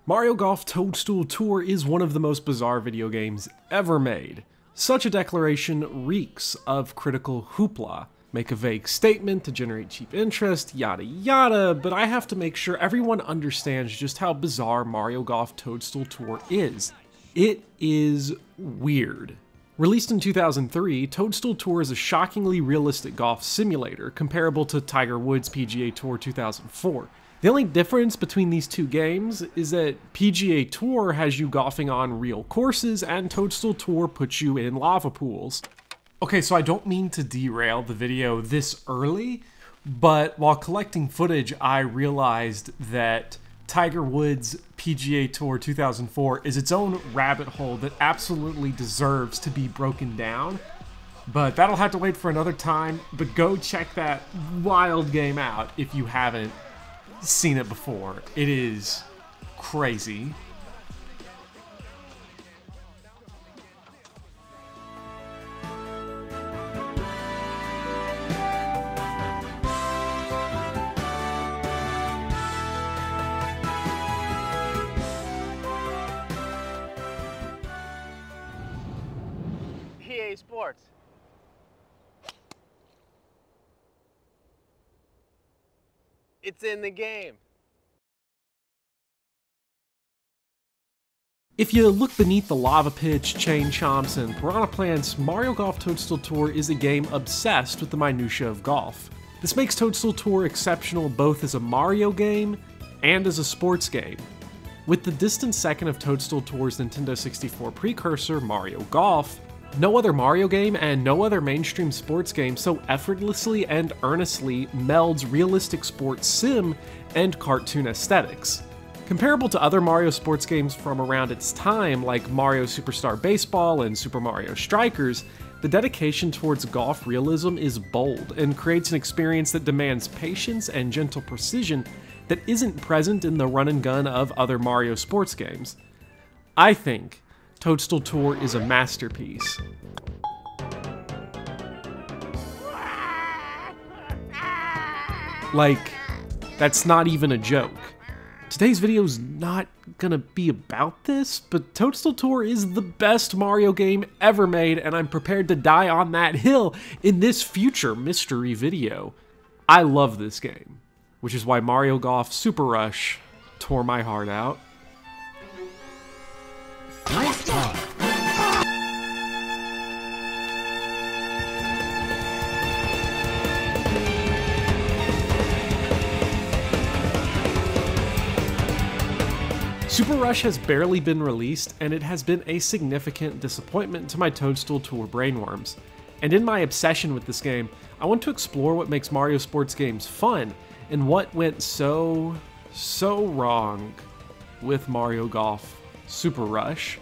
Mario Golf Toadstool Tour is one of the most bizarre video games ever made. Such a declaration reeks of critical hoopla. Make a vague statement to generate cheap interest, yada yada, but I have to make sure everyone understands just how bizarre Mario Golf Toadstool Tour is. It is weird. Released in 2003, Toadstool Tour is a shockingly realistic golf simulator, comparable to Tiger Woods' PGA Tour 2004. The only difference between these two games is that PGA Tour has you golfing on real courses, and Toadstool Tour puts you in lava pools. Okay, so I don't mean to derail the video this early, but while collecting footage, I realized that Tiger Woods' PGA Tour 2004 is its own rabbit hole that absolutely deserves to be broken down. But that'll have to wait for another time, but go check that wild game out if you haven't seen it before. It is crazy. EA Sports. It's in the game. If you look beneath the lava pitch, chain chomps, and piranha plants, Mario Golf Toadstool Tour is a game obsessed with the minutiae of golf. This makes Toadstool Tour exceptional both as a Mario game and as a sports game. With the distant second of Toadstool Tour's Nintendo 64 precursor, Mario Golf, no other Mario game and no other mainstream sports game so effortlessly and earnestly melds realistic sports sim and cartoon aesthetics. Comparable to other Mario sports games from around its time, like Mario Superstar Baseball and Super Mario Strikers, the dedication towards golf realism is bold and creates an experience that demands patience and gentle precision that isn't present in the run and gun of other Mario sports games. I think Toadstool Tour is a masterpiece. Like, that's not even a joke. Today's video is not gonna be about this, but Toadstool Tour is the best Mario game ever made, and I'm prepared to die on that hill in this future mystery video. I love this game, which is why Mario Golf Super Rush tore my heart out. Super Rush has barely been released, and it has been a significant disappointment to my Toadstool Tour brainworms. And in my obsession with this game, I want to explore what makes Mario sports games fun, and what went so wrong with Mario Golf Super Rush.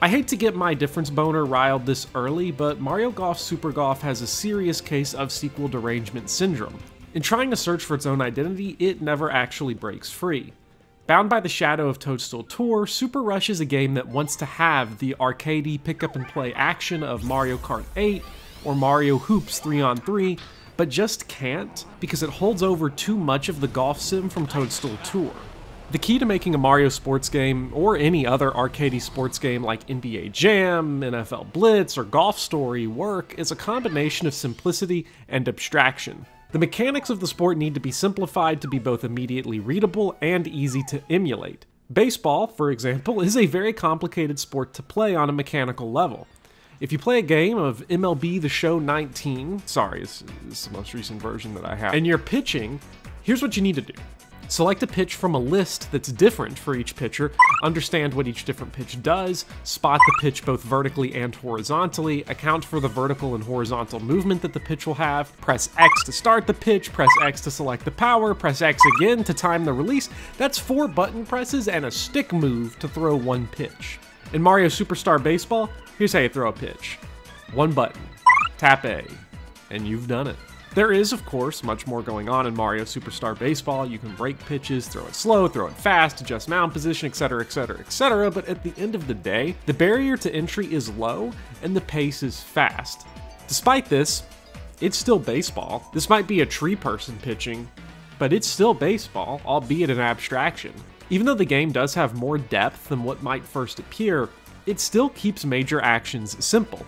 I hate to get my difference boner riled this early, but Mario Golf Super Golf has a serious case of sequel derangement syndrome. In trying to search for its own identity, it never actually breaks free. Bound by the shadow of Toadstool Tour, Super Rush is a game that wants to have the arcadey pick-up-and-play action of Mario Kart 8 or Mario Hoops 3-on-3, but just can't because it holds over too much of the golf sim from Toadstool Tour. The key to making a Mario sports game, or any other arcadey sports game like NBA Jam, NFL Blitz, or Golf Story work is a combination of simplicity and abstraction. The mechanics of the sport need to be simplified to be both immediately readable and easy to emulate. Baseball, for example, is a very complicated sport to play on a mechanical level. If you play a game of MLB The Show 19, sorry, this is the most recent version that I have, and you're pitching, here's what you need to do. Select a pitch from a list that's different for each pitcher, understand what each different pitch does, spot the pitch both vertically and horizontally, account for the vertical and horizontal movement that the pitch will have, press X to start the pitch, press X to select the power, press X again to time the release. That's 4 button presses and a stick move to throw one pitch. In Mario Superstar Baseball, here's how you throw a pitch. 1 button, tap A, and you've done it. There is, of course, much more going on in Mario Superstar Baseball. You can break pitches, throw it slow, throw it fast, adjust mound position, etc, etc, etc, but at the end of the day, the barrier to entry is low and the pace is fast. Despite this, it's still baseball. This might be a tree person pitching, but it's still baseball, albeit an abstraction. Even though the game does have more depth than what might first appear, it still keeps major actions simple.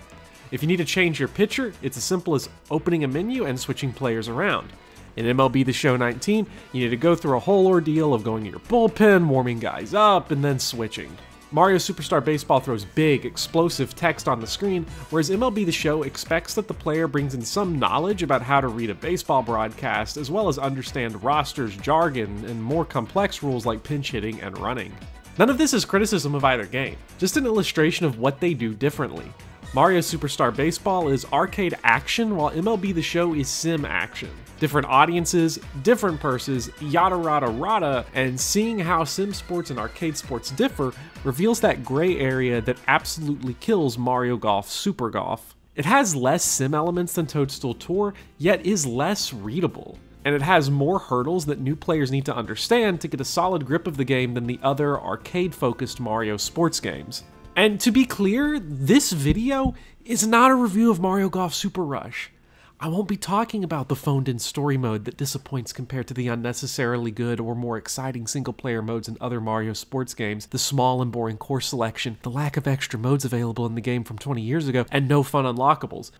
If you need to change your pitcher, it's as simple as opening a menu and switching players around. In MLB The Show 19, you need to go through a whole ordeal of going to your bullpen, warming guys up, and then switching. Mario Superstar Baseball throws big, explosive text on the screen, whereas MLB The Show expects that the player brings in some knowledge about how to read a baseball broadcast, as well as understand rosters, jargon, and more complex rules like pinch hitting and running. None of this is criticism of either game, just an illustration of what they do differently. Mario Superstar Baseball is arcade action, while MLB The Show is sim action. Different audiences, different purses, yada rada rada, and seeing how sim sports and arcade sports differ reveals that gray area that absolutely kills Mario Golf Super Golf. It has less sim elements than Toadstool Tour, yet is less readable. And it has more hurdles that new players need to understand to get a solid grip of the game than the other arcade-focused Mario sports games. And to be clear, this video is not a review of Mario Golf Super Rush. I won't be talking about the phoned-in story mode that disappoints compared to the unnecessarily good or more exciting single-player modes in other Mario sports games, the small and boring course selection, the lack of extra modes available in the game from 20 years ago, and no fun unlockables.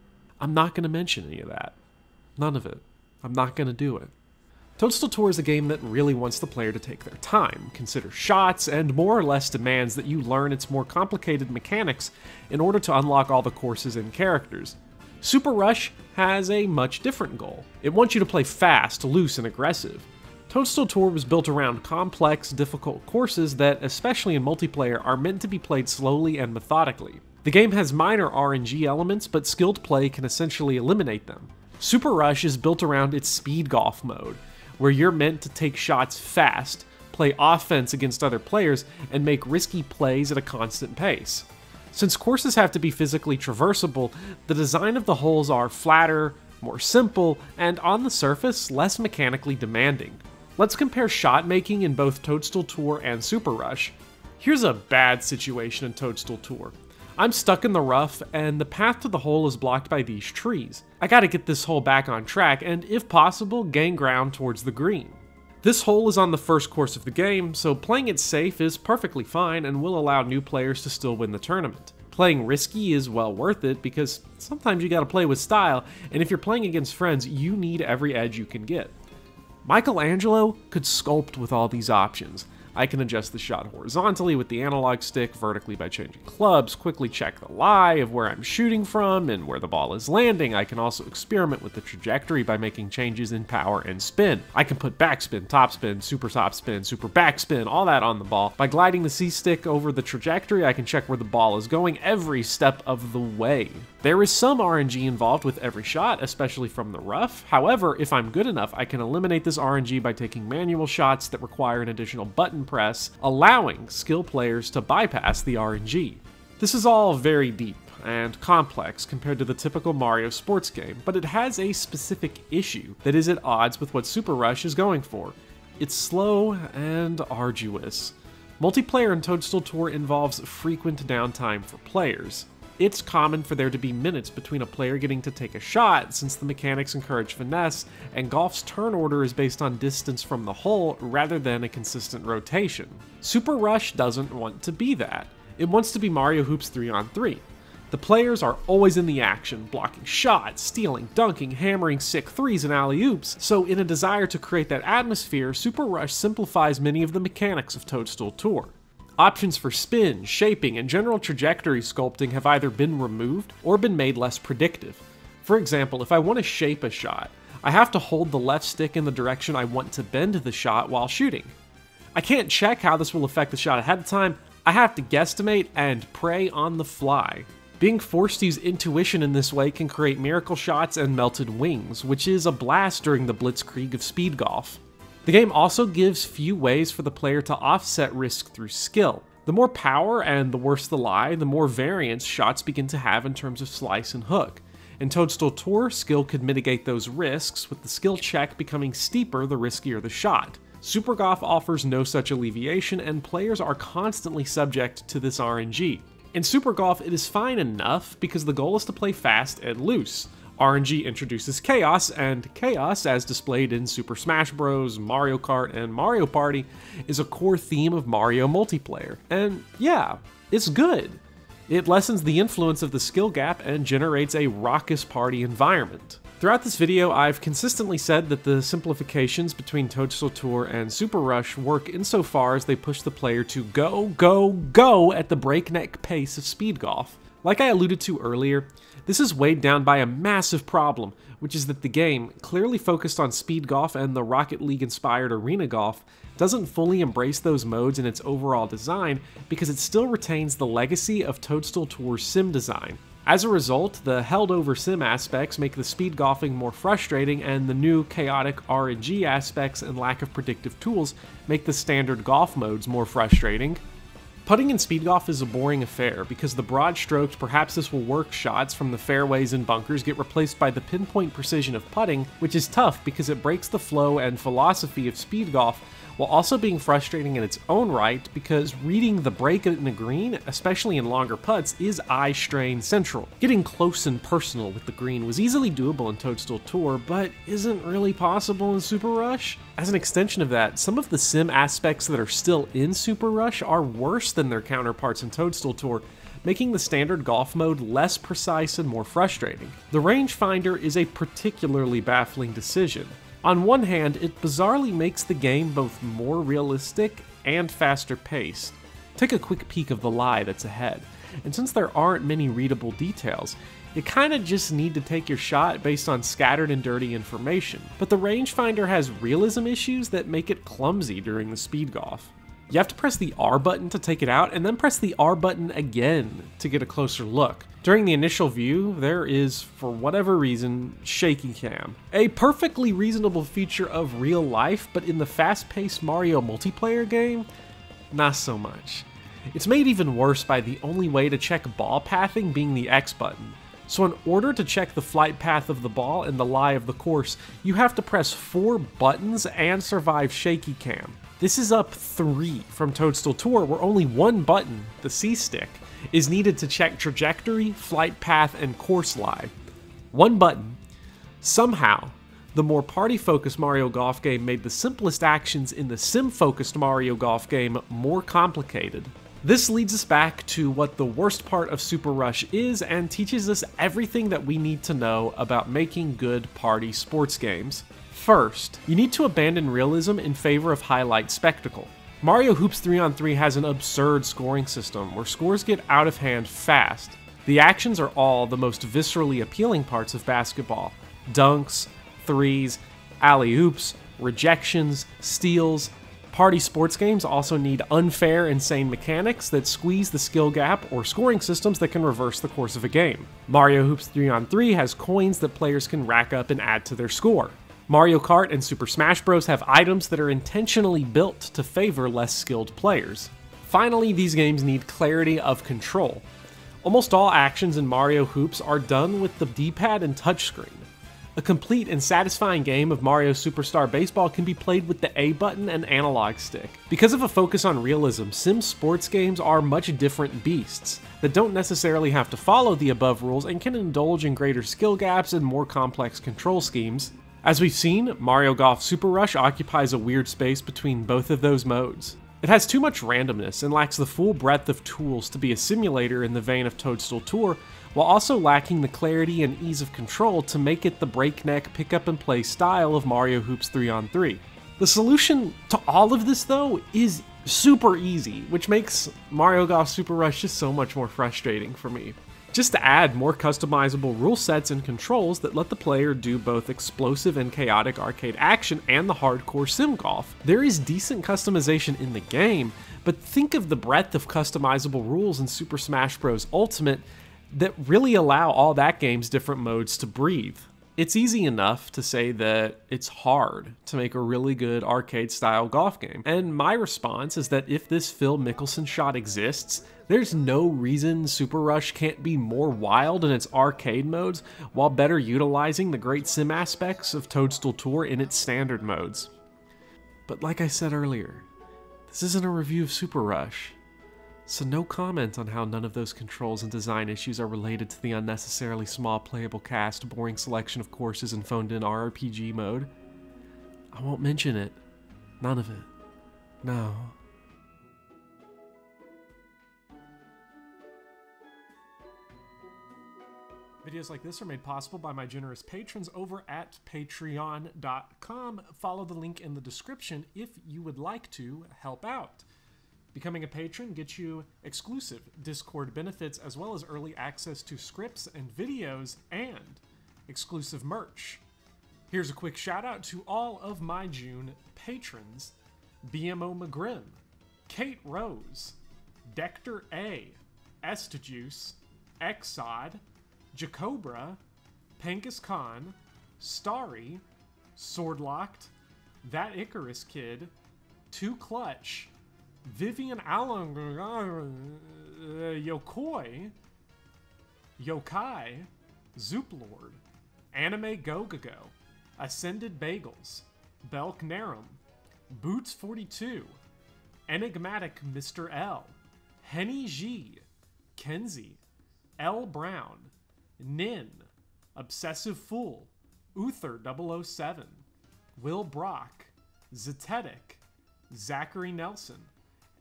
I'm not going to mention any of that. None of it. I'm not going to do it. Toadstool Tour is a game that really wants the player to take their time, consider shots, and more or less demands that you learn its more complicated mechanics in order to unlock all the courses and characters. Super Rush has a much different goal. It wants you to play fast, loose, and aggressive. Toadstool Tour was built around complex, difficult courses that, especially in multiplayer, are meant to be played slowly and methodically. The game has minor RNG elements, but skilled play can essentially eliminate them. Super Rush is built around its speed golf mode, where you're meant to take shots fast, play offense against other players, and make risky plays at a constant pace. Since courses have to be physically traversable, the design of the holes are flatter, more simple, and on the surface, less mechanically demanding. Let's compare shot making in both Toadstool Tour and Super Rush. Here's a bad situation in Toadstool Tour. I'm stuck in the rough, and the path to the hole is blocked by these trees. I gotta get this hole back on track, and if possible, gain ground towards the green. This hole is on the first course of the game, so playing it safe is perfectly fine and will allow new players to still win the tournament. Playing risky is well worth it because sometimes you gotta play with style, and if you're playing against friends, you need every edge you can get. Michelangelo could sculpt with all these options. I can adjust the shot horizontally with the analog stick, vertically by changing clubs, quickly check the lie of where I'm shooting from and where the ball is landing. I can also experiment with the trajectory by making changes in power and spin. I can put backspin, topspin, super backspin, all that on the ball. By gliding the C-stick over the trajectory, I can check where the ball is going every step of the way. There is some RNG involved with every shot, especially from the rough. However, if I'm good enough, I can eliminate this RNG by taking manual shots that require an additional button press, allowing skill players to bypass the RNG. This is all very deep and complex compared to the typical Mario sports game, but it has a specific issue that is at odds with what Super Rush is going for. It's slow and arduous. Multiplayer in Toadstool Tour involves frequent downtime for players. It's common for there to be minutes between a player getting to take a shot, since the mechanics encourage finesse, and golf's turn order is based on distance from the hole rather than a consistent rotation. Super Rush doesn't want to be that. It wants to be Mario Hoops 3-on-3. The players are always in the action, blocking shots, stealing, dunking, hammering sick threes and alley-oops, so in a desire to create that atmosphere, Super Rush simplifies many of the mechanics of Toadstool Tour. Options for spin, shaping, and general trajectory sculpting have either been removed or been made less predictive. For example, if I want to shape a shot, I have to hold the left stick in the direction I want to bend the shot while shooting. I can't check how this will affect the shot ahead of time, I have to guesstimate and pray on the fly. Being forced to use intuition in this way can create miracle shots and melted wings, which is a blast during the blitzkrieg of speed golf. The game also gives few ways for the player to offset risk through skill. The more power and the worse the lie, the more variance shots begin to have in terms of slice and hook. In Toadstool Tour, skill could mitigate those risks, with the skill check becoming steeper the riskier the shot. Super Golf offers no such alleviation, and players are constantly subject to this RNG. In Super Golf, it is fine enough because the goal is to play fast and loose, RNG introduces chaos, and chaos, as displayed in Super Smash Bros., Mario Kart, and Mario Party, is a core theme of Mario multiplayer. And yeah, it's good. It lessens the influence of the skill gap and generates a raucous party environment. Throughout this video, I've consistently said that the simplifications between Toadstool Tour and Super Rush work insofar as they push the player to go, go, go at the breakneck pace of speed golf. Like I alluded to earlier, this is weighed down by a massive problem, which is that the game, clearly focused on speed golf and the Rocket League-inspired arena golf, doesn't fully embrace those modes in its overall design because it still retains the legacy of Toadstool Tour's sim design. As a result, the held-over sim aspects make the speed golfing more frustrating, and the new chaotic RNG aspects and lack of predictive tools make the standard golf modes more frustrating. Putting in speed golf is a boring affair because the broad strokes, perhaps this will work shots from the fairways and bunkers get replaced by the pinpoint precision of putting, which is tough because it breaks the flow and philosophy of speed golf, while also being frustrating in its own right because reading the break in a green, especially in longer putts, is eye strain central. Getting close and personal with the green was easily doable in Toadstool Tour, but isn't really possible in Super Rush. As an extension of that, some of the sim aspects that are still in Super Rush are worse than their counterparts in Toadstool Tour, making the standard golf mode less precise and more frustrating. The rangefinder is a particularly baffling decision. On one hand, it bizarrely makes the game both more realistic and faster paced. Take a quick peek of the lie that's ahead, and since there aren't many readable details, you kinda just need to take your shot based on scattered and dirty information. But the rangefinder has realism issues that make it clumsy during the speed golf. You have to press the R button to take it out, and then press the R button again to get a closer look. During the initial view, there is, for whatever reason, shaky cam. A perfectly reasonable feature of real life, but in the fast-paced Mario multiplayer game, not so much. It's made even worse by the only way to check ball pathing being the X button. So in order to check the flight path of the ball and the lie of the course, you have to press 4 buttons and survive shaky cam. This is up 3 from Toadstool Tour, where only 1 button, the C-stick, is needed to check trajectory, flight path, and course lie. 1 button. Somehow, the more party-focused Mario Golf game made the simplest actions in the sim-focused Mario Golf game more complicated. This leads us back to what the worst part of Super Rush is and teaches us everything that we need to know about making good party sports games. First, you need to abandon realism in favor of highlight spectacle. Mario Hoops 3-on-3 has an absurd scoring system where scores get out of hand fast. The actions are all the most viscerally appealing parts of basketball. Dunks, threes, alley-oops, rejections, steals. Party sports games also need unfair, insane mechanics that squeeze the skill gap or scoring systems that can reverse the course of a game. Mario Hoops 3-on-3 has coins that players can rack up and add to their score. Mario Kart and Super Smash Bros. Have items that are intentionally built to favor less skilled players. Finally, these games need clarity of control. Almost all actions in Mario Hoops are done with the D-pad and touchscreen. A complete and satisfying game of Mario Superstar Baseball can be played with the A button and analog stick. Because of a focus on realism, sim sports games are much different beasts that don't necessarily have to follow the above rules and can indulge in greater skill gaps and more complex control schemes. As we've seen, Mario Golf Super Rush occupies a weird space between both of those modes. It has too much randomness and lacks the full breadth of tools to be a simulator in the vein of Toadstool Tour, while also lacking the clarity and ease of control to make it the breakneck pick-up-and-play style of Mario Hoops 3-on-3. The solution to all of this, though, is super easy, which makes Mario Golf Super Rush just so much more frustrating for me. Just to add more customizable rule sets and controls that let the player do both explosive and chaotic arcade action and the hardcore sim golf. There is decent customization in the game, but think of the breadth of customizable rules in Super Smash Bros. Ultimate that really allow all that game's different modes to breathe. It's easy enough to say that it's hard to make a really good arcade-style golf game, and my response is that if this Phil Mickelson shot exists, there's no reason Super Rush can't be more wild in its arcade modes while better utilizing the great sim aspects of Toadstool Tour in its standard modes. But like I said earlier, this isn't a review of Super Rush. So no comment on how none of those controls and design issues are related to the unnecessarily small playable cast, boring selection of courses, and phoned-in RPG mode. I won't mention it. None of it. No. Videos like this are made possible by my generous patrons over at patreon.com. Follow the link in the description if you would like to help out. Becoming a patron gets you exclusive Discord benefits as well as early access to scripts and videos and exclusive merch. Here's a quick shout out to all of my June patrons: BMO McGrim, Kate Rose, Dector A, Estajuice, Exod, Jacobra, Pengus Khan, Starry, Swordlocked, That Icarus Kid, Too Clutch, Vivian Allen, Yokoi, Yokai, Zooplord, Anime Go-Go-Go, Ascended Bagels, Belk Narum, Boots 42, Enigmatic Mr. L, Henny G, Kenzie, L. Brown, Nin, Obsessive Fool, Uther 007, Will Brock, Zetetic, Zachary Nelson,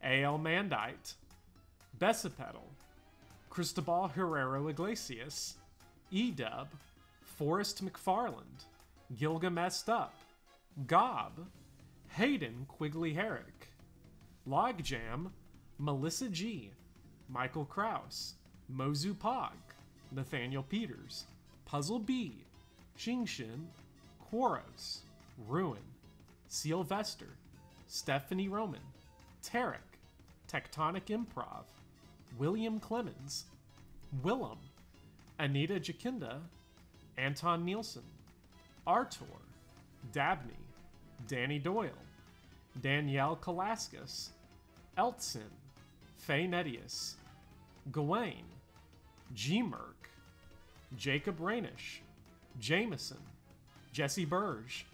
A.L. Mandite, Bessapedal, Cristobal Herrero Iglesias, E-Dub, Forrest McFarland, Gilgamessed Up, Gob, Hayden Quigley Herrick, Logjam, Melissa G, Michael Kraus, Mozu Pog, Nathaniel Peters, Puzzle B, Xingshin, Quaros, Ruin, Sylvester, Stephanie Roman, Tarek, Tectonic Improv, William Clemens, Willem, Anita Jacinda, Anton Nielsen, Artur, Dabney, Danny Doyle, Danielle Kalaskis, Eltsin, Faye Nedius, Gawain, G-Merk, Jacob Rainish, Jameson, Jesse Burge,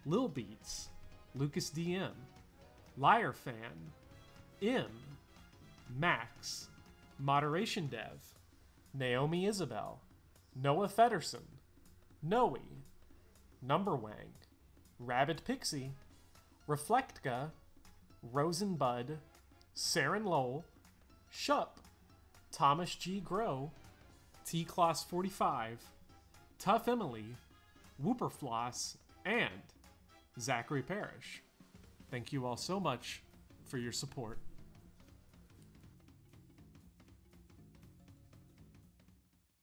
Lil Beats, Lucas DM, Liar Fan, M, Max, Moderation Dev, Naomi Isabel, Noah Federson, Noe, Numberwang, Rabbit Pixie, Reflectka, Rosenbud, Saren Lowell, Shup, Thomas G. Grow, T-Class 45, Tough Emily, Whooperfloss, and Zachary Parrish. Thank you all so much for your support.